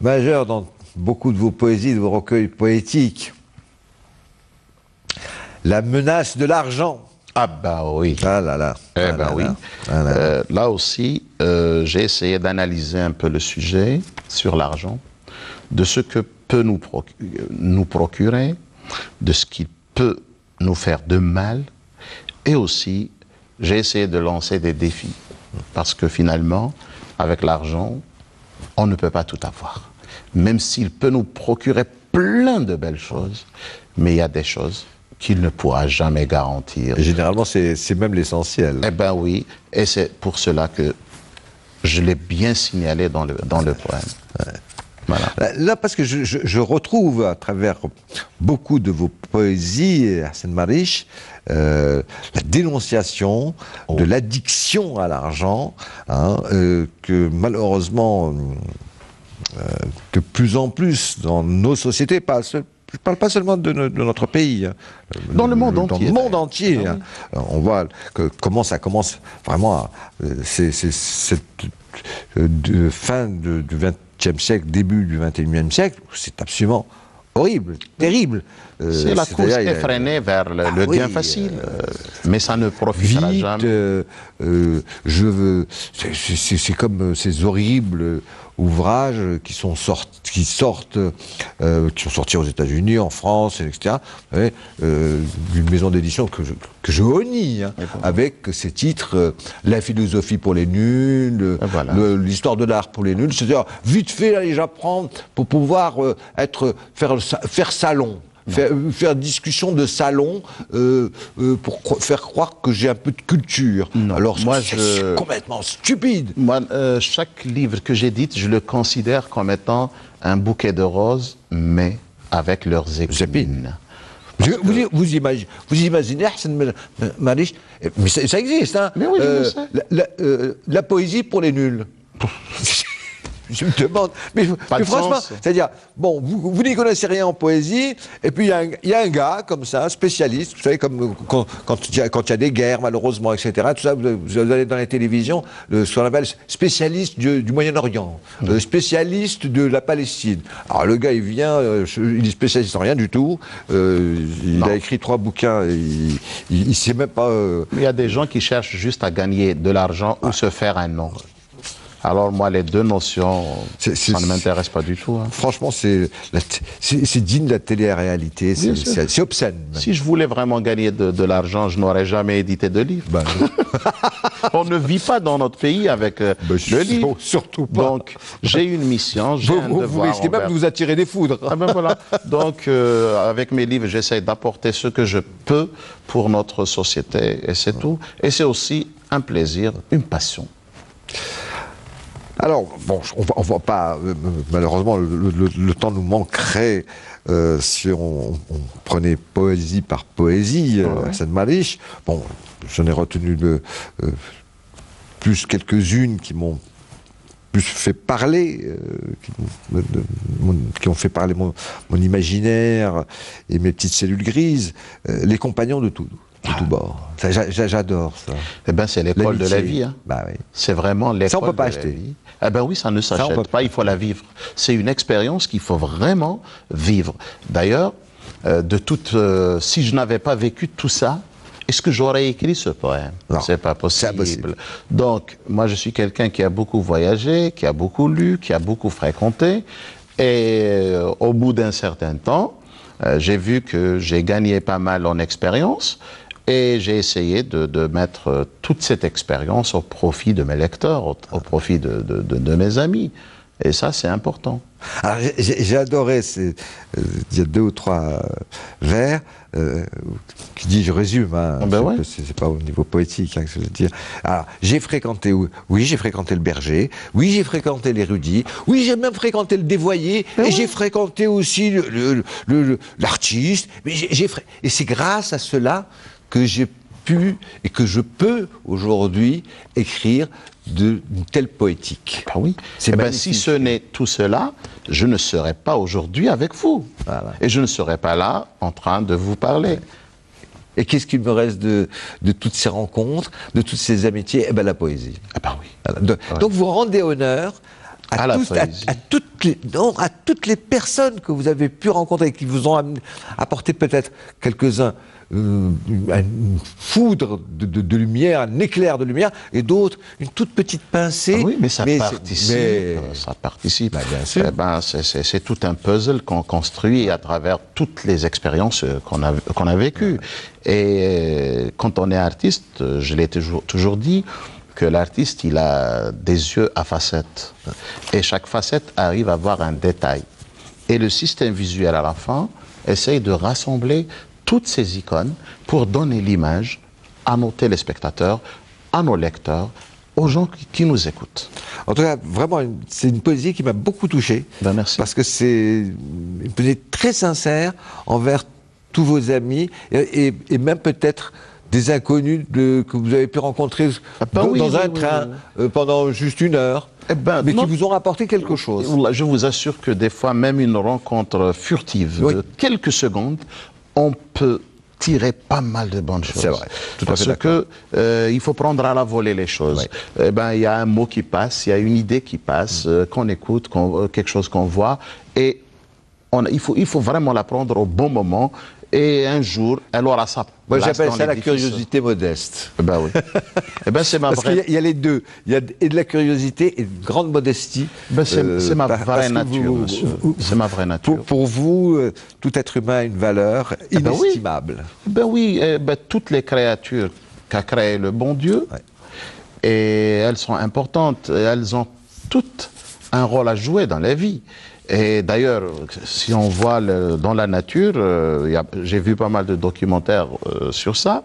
A: majeures dans beaucoup de vos poésies, de vos recueils poétiques. La menace de l'argent.
B: Ah bah oui.
A: Ah là là.
B: Eh
A: Ah
B: ben
A: là
B: oui.
A: là. Ah là là.
B: Là aussi, j'ai essayé d'analyser un peu le sujet sur l'argent, de ce que peut nous procurer, de ce qui peut nous faire de mal, et aussi, j'ai essayé de lancer des défis, parce que finalement, avec l'argent, on ne peut pas tout avoir. Même s'il peut nous procurer plein de belles choses, mais il y a des choses qu'il ne pourra jamais garantir.
A: Et généralement, c'est même l'essentiel.
B: Eh bien oui, et c'est pour cela que je l'ai bien signalé dans le poème.
A: Ouais.
B: Voilà.
A: Là, parce que je retrouve à travers beaucoup de vos poésies, Hassan Marish, la dénonciation de l'addiction à l'argent, hein, que malheureusement, de plus en plus dans nos sociétés, je ne parle pas seulement de notre pays. Hein,
B: dans le monde entier.
A: Dans le monde entier.
B: Ah,
A: hein.
B: oui.
A: On voit comment ça commence vraiment. C'est cette fin du XXe siècle, début du XXIe siècle, c'est absolument horrible, terrible.
B: C'est la course effrénée vers le gain facile, mais ça ne profitera
A: vite,
B: jamais.
A: C'est comme ces horribles ouvrages qui sont sortis aux États-Unis, en France, etc. D'une maison d'édition que je honnie, hein, avec ces titres La philosophie pour les nuls,
B: Voilà.
A: l'histoire de l'art pour les nuls. C'est-à-dire, vite fait, allez, j'apprends pour pouvoir faire salon. Faire discussion de salon pour faire croire que j'ai un peu de culture.
B: Non.
A: Alors,
B: moi,
A: c'est complètement stupide.
B: Moi, chaque livre que j'édite, je le considère comme étant un bouquet de roses, mais avec leurs épines.
A: Vous imaginez, Hassan Marish, mais ça existe, hein,
B: Mais oui, je le sais.
A: la poésie pour les nuls. Je me demande, mais franchement, c'est-à-dire, bon, vous n'y connaissez rien en poésie, et puis il y a un gars comme ça, un spécialiste, vous savez, comme quand il y a des guerres, malheureusement, etc., tout ça, vous allez dans les télévisions, ce qu'on appelle spécialiste du Moyen-Orient, spécialiste de la Palestine. Alors le gars, il vient, il est spécialiste en rien du tout, il a écrit 3 bouquins, il sait même pas...
B: Il y a des gens qui cherchent juste à gagner de l'argent ou se faire un nom. Alors moi, les deux notions, ça ne m'intéresse pas du tout. Hein.
A: Franchement, c'est digne de la télé-réalité, c'est obscène. Même.
B: Si je voulais vraiment gagner de l'argent, je n'aurais jamais édité de livre.
A: Ben,
B: on ne vit pas dans notre pays avec le livre.
A: Surtout pas.
B: Donc, j'ai une mission, j'ai un devoir.
A: Vous risquez même de vous attirer des foudres.
B: Ah ben voilà. Donc, avec mes livres, j'essaie d'apporter ce que je peux pour notre société, et c'est tout. Et c'est aussi un plaisir, une passion.
A: Alors, bon, on va pas, malheureusement, le temps nous manquerait si on prenait poésie par poésie, Hassan Marish. Bon, j'en ai retenu plus quelques-unes qui m'ont plus fait parler, qui ont fait parler mon imaginaire et mes petites cellules grises, Les compagnons de tout bord. J'adore ça.
B: Eh ben, c'est l'école de la vie. Hein.
A: Bah, oui.
B: C'est vraiment l'école.
A: Ça, on peut pas
B: de la
A: acheter.
B: vie. Eh ben oui, ça ne s'achète pas, il faut la vivre. C'est une expérience qu'il faut vraiment vivre. D'ailleurs, si je n'avais pas vécu tout ça, est-ce que j'aurais écrit ce poème? C'est pas possible. Donc, moi, je suis quelqu'un qui a beaucoup voyagé, qui a beaucoup lu, qui a beaucoup fréquenté. Et au bout d'un certain temps, j'ai vu que j'ai gagné pas mal en expérience. Et j'ai essayé de mettre toute cette expérience au profit de mes lecteurs, au profit de mes amis. Et ça, c'est important.
A: Alors, j'ai adoré, il y a 2 ou 3 vers qui dit, je résume, hein, c'est pas au niveau poétique hein, que je veux dire. Alors, j'ai fréquenté le berger, oui, j'ai fréquenté l'érudit, oui, j'ai même fréquenté le dévoyé, et j'ai fréquenté aussi l'artiste, et c'est grâce à cela que j'ai pu et que je peux aujourd'hui écrire d'une telle poétique.
B: Ah oui. Si ce n'est tout cela, je ne serais pas aujourd'hui avec vous. Voilà. Et je ne serais pas là en train de vous parler.
A: Et qu'est-ce qu'il me reste de toutes ces rencontres, de toutes ces amitiés? Eh bien, la poésie.
B: Ah ben oui.
A: Voilà. Donc vous rendez honneur
B: À la poésie.
A: À toutes les personnes que vous avez pu rencontrer, qui vous ont apporté peut-être quelques-uns une foudre de lumière, un éclair de lumière, et d'autres une toute petite pincée.
B: Oui, mais ça participe. Ça participe.
A: Bah, bien sûr.
B: Eh ben, c'est tout un puzzle qu'on construit à travers toutes les expériences qu'on a vécues. Et quand on est artiste, je l'ai toujours dit, que l'artiste, il a des yeux à facettes. Et chaque facette arrive à avoir un détail. Et le système visuel, à la fin, essaye de rassembler toutes ces icônes pour donner l'image à nos téléspectateurs, à nos lecteurs, aux gens qui nous écoutent.
A: En tout cas, vraiment, c'est une poésie qui m'a beaucoup touché.
B: Ben, merci.
A: Parce que c'est une poésie très sincère envers tous vos amis et même peut-être des inconnus que vous avez pu rencontrer dans un train pendant juste une heure, mais qui vous ont apporté quelque chose.
B: Je vous assure que des fois, même une rencontre furtive de quelques secondes, on peut tirer pas mal de bonnes choses.
A: C'est vrai, tout à fait
B: d'accord. Parce que il faut prendre à la volée les choses. Oui. Il y a un mot qui passe, il y a une idée qui passe, qu'on écoute, quelque chose qu'on voit, et il faut vraiment la prendre au bon moment. Et un jour, elle aura sa place.
A: Moi, j'appelle ça la curiosité modeste.
B: Ben oui. C'est ma vraie...
A: Parce qu'il y a les deux. Il y a et de la curiosité et de grande modestie.
B: C'est ma vraie nature, monsieur. C'est ma vraie nature.
A: Pour vous, tout être humain a une valeur inestimable.
B: Oui, toutes les créatures qu'a créées le bon Dieu, et elles sont importantes, et elles ont toutes un rôle à jouer dans la vie. Et d'ailleurs, si on voit dans la nature, j'ai vu pas mal de documentaires sur ça.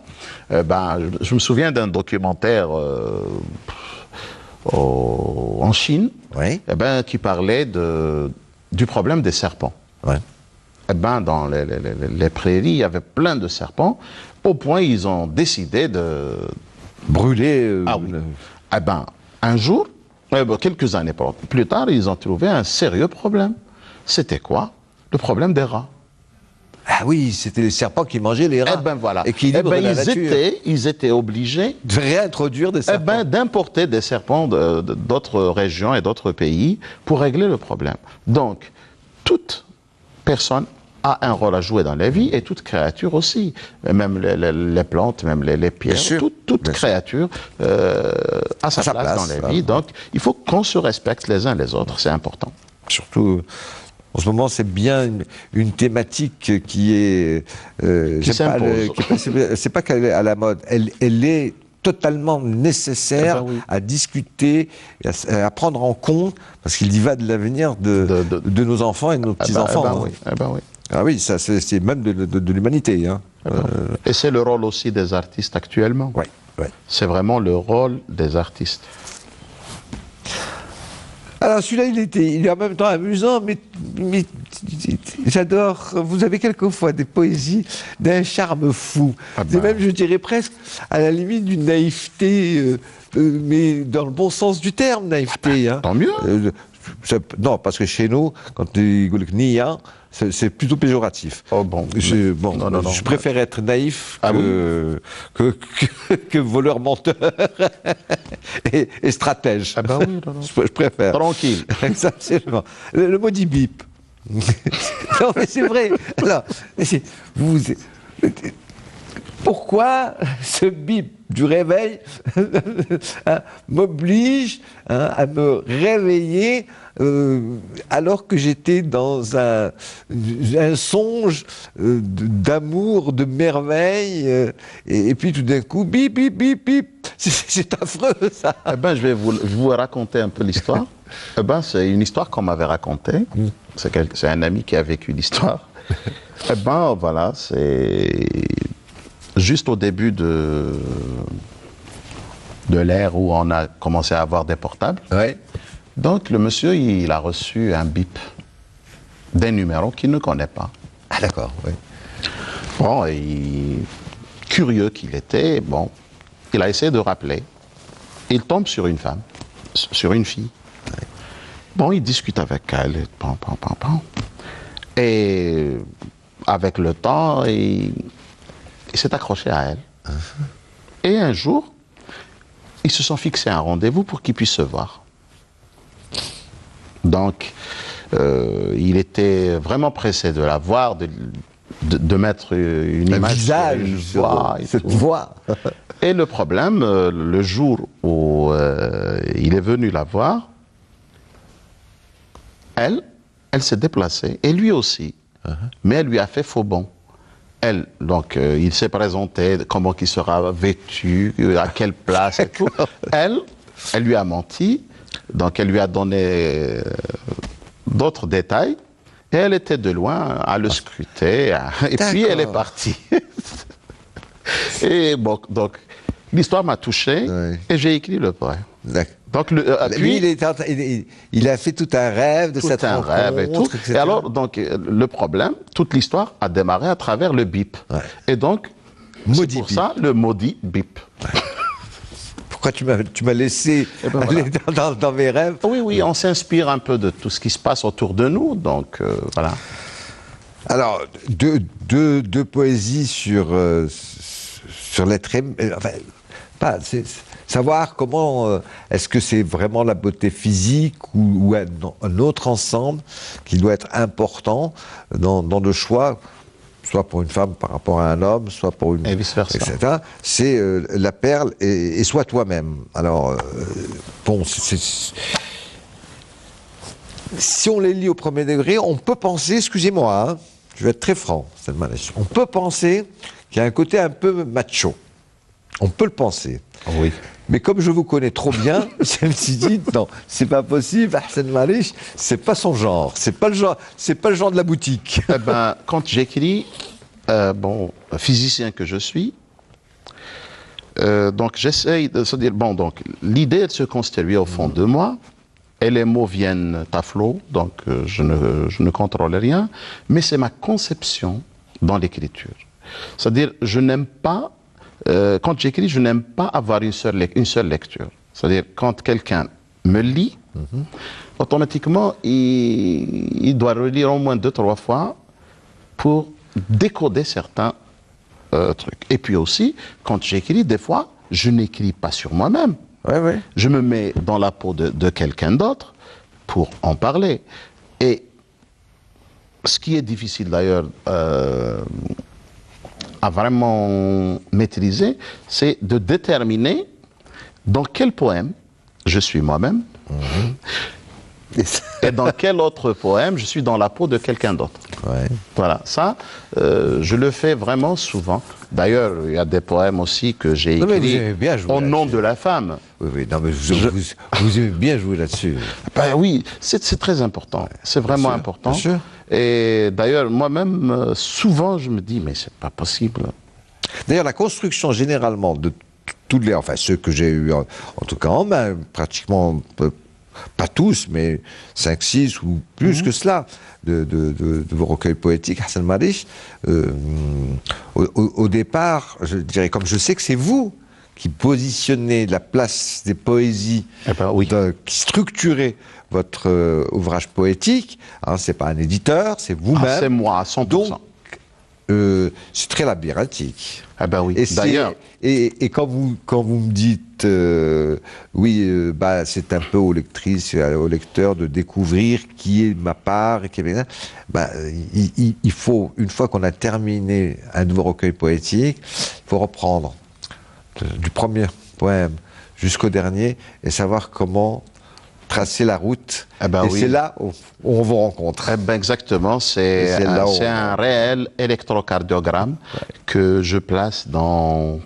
B: Je me souviens d'un documentaire en Chine, qui parlait du problème des serpents. Dans les prairies, il y avait plein de serpents, au point ils ont décidé de
A: brûler.
B: Un jour, quelques années plus tard, ils ont trouvé un sérieux problème. C'était quoi? Le problème des rats.
A: Ah oui, c'était les serpents qui mangeaient les rats.
B: Voilà.
A: Ils
B: étaient obligés
A: de réintroduire des serpents.
B: D'importer des serpents d'autres régions et d'autres pays pour régler le problème. Donc, toute personne a un rôle à jouer dans la vie, et toute créature aussi. Même les plantes, même les pierres, toute créature a sa place dans la vie. Donc, il faut qu'on se respecte les uns les autres, c'est important.
A: Surtout, en ce moment, c'est bien une thématique qui est...
B: qui s'impose.
A: C'est pas qu'elle est à la mode, elle est totalement nécessaire à discuter, à prendre en compte, parce qu'il y va de l'avenir de nos enfants et de nos petits-enfants. Ah oui, ça c'est même de l'humanité. Hein.
B: Et c'est le rôle aussi des artistes actuellement. C'est vraiment le rôle des artistes.
A: Alors celui-là, il est en même temps amusant, mais j'adore. Vous avez quelquefois des poésies d'un charme fou. C'est même, je dirais presque, à la limite d'une naïveté, mais dans le bon sens du terme, naïveté.
B: Tant mieux.
A: Non, parce que chez nous, quand tu dis nia, c'est plutôt péjoratif. Je préfère être naïf que voleur, menteur et stratège. Je préfère.
B: Tranquille.
A: Absolument. Le mot dit bip. Non, mais c'est vrai. Alors, pourquoi ce bip du réveil m'oblige à me réveiller alors que j'étais dans un songe d'amour, de merveille, et puis tout d'un coup, bip, bip, bip, bip. C'est affreux, ça.
B: Je vais vous raconter un peu l'histoire. C'est une histoire qu'on m'avait racontée. C'est un ami qui a vécu l'histoire. C'est juste au début de l'ère où on a commencé à avoir des portables. Donc le monsieur, il a reçu un bip d'un numéro qu'il ne connaît pas.
A: Ah d'accord,
B: Curieux qu'il était, il a essayé de rappeler. Il tombe sur une femme, sur une fille. Il discute avec elle. Et avec le temps, il s'est accroché à elle. Et un jour, ils se sont fixés un rendez-vous pour qu'ils puissent se voir. Donc, il était vraiment pressé de la voir, de mettre une image
A: visage
B: sur une
A: sur
B: voix et
A: cette
B: tout.
A: voix.
B: Et le problème, le jour où il est venu la voir, elle s'est déplacée, et lui aussi, mais elle lui a fait faux bond. Elle, donc, il s'est présenté, comment il sera vêtu, à quelle place et tout. Elle lui a menti, donc elle lui a donné d'autres détails, et elle était de loin à le scruter, et puis elle est partie. Et bon, donc, l'histoire m'a touché,
A: Ouais.
B: et j'ai écrit le poème.
A: D'accord.
B: Donc,
A: Lui, il a fait tout un rêve de
B: tout
A: cette
B: un
A: rencontre,
B: rêve et tout.
A: etc.
B: Et alors, donc, le problème, toute l'histoire a démarré à travers le bip.
A: Ouais.
B: Et donc,
A: Maudit
B: c'est pour
A: bip.
B: ça le maudit bip.
A: Pourquoi tu m'as laissé
B: ben
A: aller dans mes rêves?
B: Oui, on s'inspire un peu de tout ce qui se passe autour de nous, donc voilà.
A: Alors, deux poésies sur l'être aimé. Enfin, savoir comment est-ce que c'est vraiment la beauté physique ou un autre ensemble qui doit être important dans le choix, soit pour une femme par rapport à un homme, soit pour une...
B: Et vice-versa.
A: etc. C'est la perle et sois toi-même. Alors, bon, si on les lit au premier degré, on peut penser, excusez-moi, hein, je vais être très franc, on peut penser qu'il y a un côté un peu macho. On peut le penser.
B: Oui.
A: Mais comme je vous connais trop bien, je me suis dit, non, c'est pas possible, Hassan Malish, c'est pas son genre, c'est pas le genre de la boutique.
B: Eh ben, quand j'écris, bon, physicien que je suis, donc j'essaye de se dire, bon, donc l'idée elle se construit au fond de moi, et les mots viennent à flot, donc je ne contrôle rien, mais c'est ma conception dans l'écriture. C'est-à-dire, je n'aime pas, quand j'écris, je n'aime pas avoir une seule lecture. C'est-à-dire, quand quelqu'un me lit, automatiquement, il doit relire au moins 2-3 fois pour décoder certains trucs. Et puis aussi, quand j'écris, des fois, je n'écris pas sur moi-même.
A: Ouais.
B: Je me mets dans la peau de quelqu'un d'autre pour en parler. Et ce qui est difficile d'ailleurs à vraiment maîtriser, c'est de déterminer dans quel poème je suis moi-même et dans quel autre poème je suis dans la peau de quelqu'un d'autre.
A: Ouais.
B: Voilà, ça, je le fais vraiment souvent. D'ailleurs, il y a des poèmes aussi que j'ai
A: Non, mais vous
B: écrits
A: aimez bien jouer
B: au nom
A: là-dessus.
B: de la femme.
A: Oui, non, mais vous aimez bien jouer là-dessus.
B: Ben oui, c'est très important. C'est vraiment
A: sûr,
B: important.
A: bien sûr.
B: Et d'ailleurs, moi-même, souvent, je me dis, mais c'est pas possible.
A: D'ailleurs, la construction généralement de toutes les, enfin ceux que j'ai eu en tout cas en main, pratiquement pas tous, mais 5, 6 ou plus que cela, de vos recueils poétiques, Hassan Malish, au départ, je dirais, comme je sais que c'est vous qui positionnez la place des poésies,
B: Eh ben oui.
A: qui structurez votre ouvrage poétique, hein, c'est pas un éditeur, c'est vous-même.
B: Ah, c'est moi, à 100%.
A: Donc, c'est très labyrinthique.
B: Ah ben oui,
A: Et
B: d'ailleurs.
A: Et quand vous me dites, oui, bah, c'est un peu aux lectrices et aux lecteurs de découvrir qui est ma part, et qui est, bah, il faut, une fois qu'on a terminé un nouveau recueil poétique, il faut reprendre du premier poème jusqu'au dernier et savoir comment tracer la route.
B: Ah ben
A: et
B: oui.
A: c'est là où on vous rencontre.
B: Eh ben exactement,
A: Et c'est là où-
B: c'est un réel électrocardiogramme que je place dans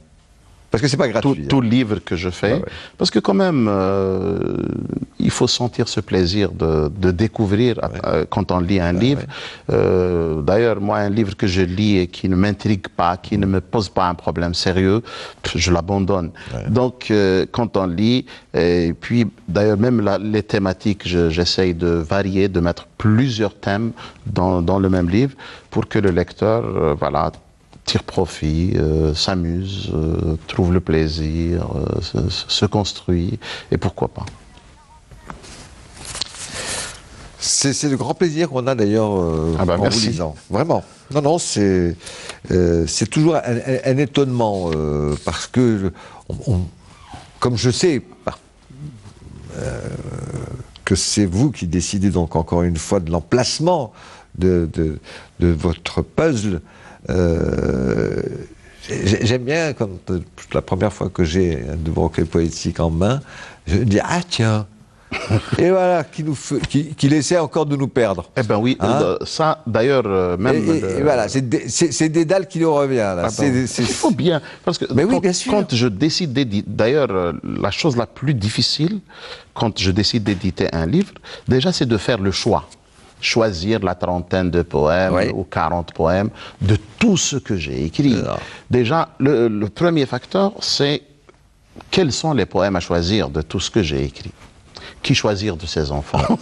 A: Parce que c'est pas gratuit.
B: tout livre que je fais.
A: Ouais.
B: Parce que quand même, il faut sentir ce plaisir de découvrir quand on lit un livre. D'ailleurs, moi, un livre que je lis et qui ne m'intrigue pas, qui ne me pose pas un problème sérieux, je l'abandonne. Donc, quand on lit, et puis d'ailleurs, même les thématiques, j'essaye de varier, de mettre plusieurs thèmes dans le même livre pour que le lecteur, voilà, tire profit, s'amuse, trouve le plaisir, se construit, et pourquoi pas.
A: C'est le grand plaisir qu'on a d'ailleurs
B: Ah bah
A: en
B: merci.
A: vous lisant. Vraiment. Non, c'est toujours un étonnement parce que, comme je sais, que c'est vous qui décidez donc encore une fois de l'emplacement de votre puzzle. J'aime bien quand la première fois que j'ai un de vos recueils poétiques en main, je me dis ah tiens. Et voilà, qui essaie encore de nous perdre.
B: Eh ben oui, ça d'ailleurs même.
A: Et voilà, c'est Dédale qui nous revient là.
B: Il faut bien, parce que
A: mais oui, bien sûr.
B: Quand je décide d'éditer, d'ailleurs la chose la plus difficile quand je décide d'éditer un livre, déjà c'est de faire le choix. Choisir la trentaine de poèmes ou 40 poèmes de tout ce que j'ai écrit. Déjà, le premier facteur, c'est quels sont les poèmes à choisir de tout ce que j'ai écrit. Qui choisir de ses enfants,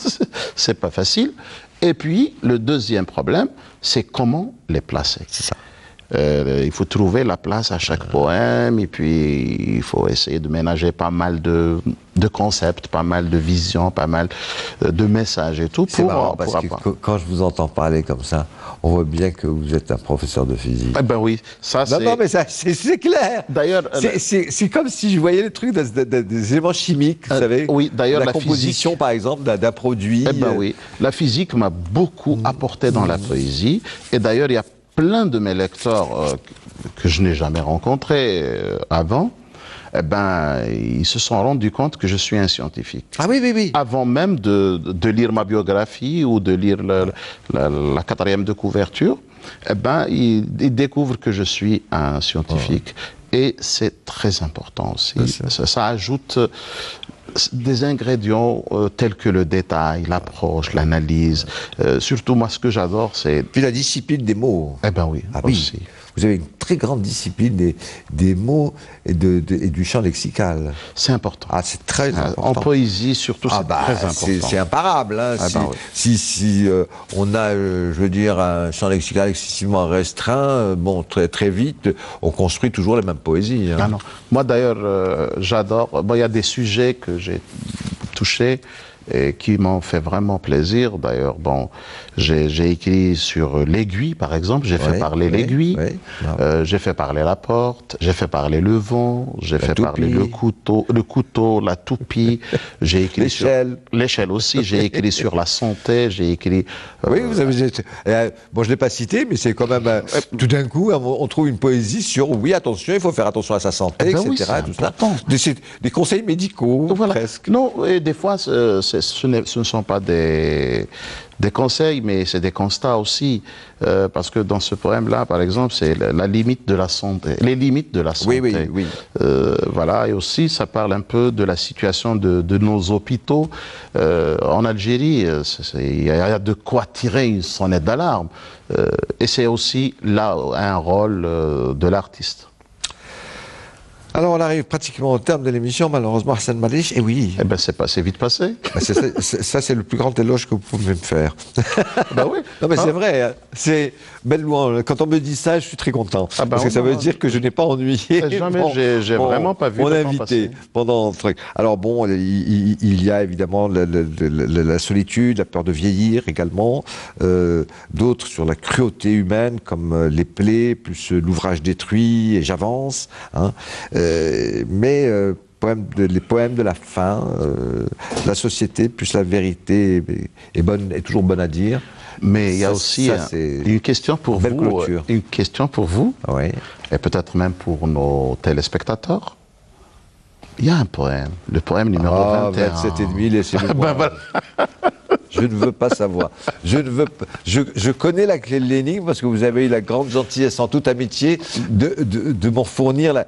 B: c'est pas facile. Et puis, le deuxième problème, c'est comment les placer.
A: C'est ça.
B: Il faut trouver la place à chaque poème, et puis il faut essayer de ménager pas mal de concepts, pas mal de visions, pas mal de messages et tout.
A: C'est marrant parce que quand je vous entends parler comme ça, on voit bien que vous êtes un professeur de physique.
B: Eh ben oui, ça c'est...
A: Non, mais c'est clair.
B: D'ailleurs,
A: c'est comme si je voyais les trucs des éléments chimiques, vous savez.
B: Oui, d'ailleurs,
A: la composition, physique, par exemple, d'un produit.
B: Eh ben oui, la physique m'a beaucoup apporté dans la poésie. Et d'ailleurs, il y a plein de mes lecteurs que je n'ai jamais rencontrés avant, eh ben, ils se sont rendus compte que je suis un scientifique.
A: Ah oui, oui, oui.
B: Avant même de lire ma biographie ou de lire la quatrième de couverture, eh ben, ils découvrent que je suis un scientifique. Et c'est très important aussi. Ça ajoute des ingrédients tels que le détail, l'approche, l'analyse. Surtout, moi, ce que j'adore, c'est...
A: Puis la discipline des mots.
B: Eh ben oui, aussi.
A: Vous avez une très grande discipline des mots et du champ lexical.
B: C'est important.
A: Ah, c'est très important.
B: En poésie, surtout, c'est très important.
A: C'est imparable. Hein. Si on a, je veux dire, un champ lexical excessivement restreint, bon, très vite, on construit toujours la même poésie. Hein.
B: Ah non. Moi, d'ailleurs, j'adore... Bon, il y a des sujets que j'ai touchés et qui m'ont fait vraiment plaisir. D'ailleurs, bon, j'ai écrit sur l'aiguille, par exemple, j'ai fait parler l'aiguille, j'ai fait parler la porte, j'ai fait parler le vent, j'ai fait parler le couteau, la toupie, j'ai écrit sur l'échelle aussi, j'ai écrit sur la santé, j'ai écrit...
A: Oui, vous avez... bon, je ne l'ai pas cité, mais c'est quand même... tout d'un coup, on trouve une poésie sur, oui, attention, il faut faire attention à sa santé, etc.
B: Oui,
A: tout ça. Des conseils médicaux, presque.
B: Non, et des fois, ce ne sont pas des conseils, mais c'est des constats aussi. Parce que dans ce poème-là, par exemple, c'est la limite de la santé, les limites de la santé.
A: Oui.
B: Voilà, et aussi, ça parle un peu de la situation de nos hôpitaux. En Algérie, il y a de quoi tirer une sonnette d'alarme. Et c'est aussi là un rôle de l'artiste.
A: Alors, on arrive pratiquement au terme de l'émission, malheureusement, Hassan Malish. Et oui.
B: Eh bien, c'est vite passé.
A: Ça, c'est le plus grand éloge que vous pouvez me faire.
B: Ben oui.
A: Non, mais c'est vrai. C'est belle louange. Quand on me dit ça, je suis très content. Parce que ça veut dire que je n'ai pas ennuyé.
B: Jamais, j'ai vraiment pas vu
A: mon invité pendant le truc. Alors, bon, il y a évidemment la solitude, la peur de vieillir également. D'autres sur la cruauté humaine, comme Les plaies, plus l'ouvrage détruit et j'avance. Hein. Mais les poèmes de la fin, la société plus la vérité est toujours bonne à dire.
B: Mais il y a aussi une question pour vous, et peut-être même pour nos téléspectateurs. Il y a un poème, le poème numéro 21.
A: 27,5, laissez-le moi. Voilà. Je ne veux pas savoir. Je connais la clé de l'énigme parce que vous avez eu la grande gentillesse, en toute amitié, de m'en fournir la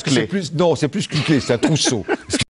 A: clé. Non, c'est plus qu'une clé, c'est un trousseau.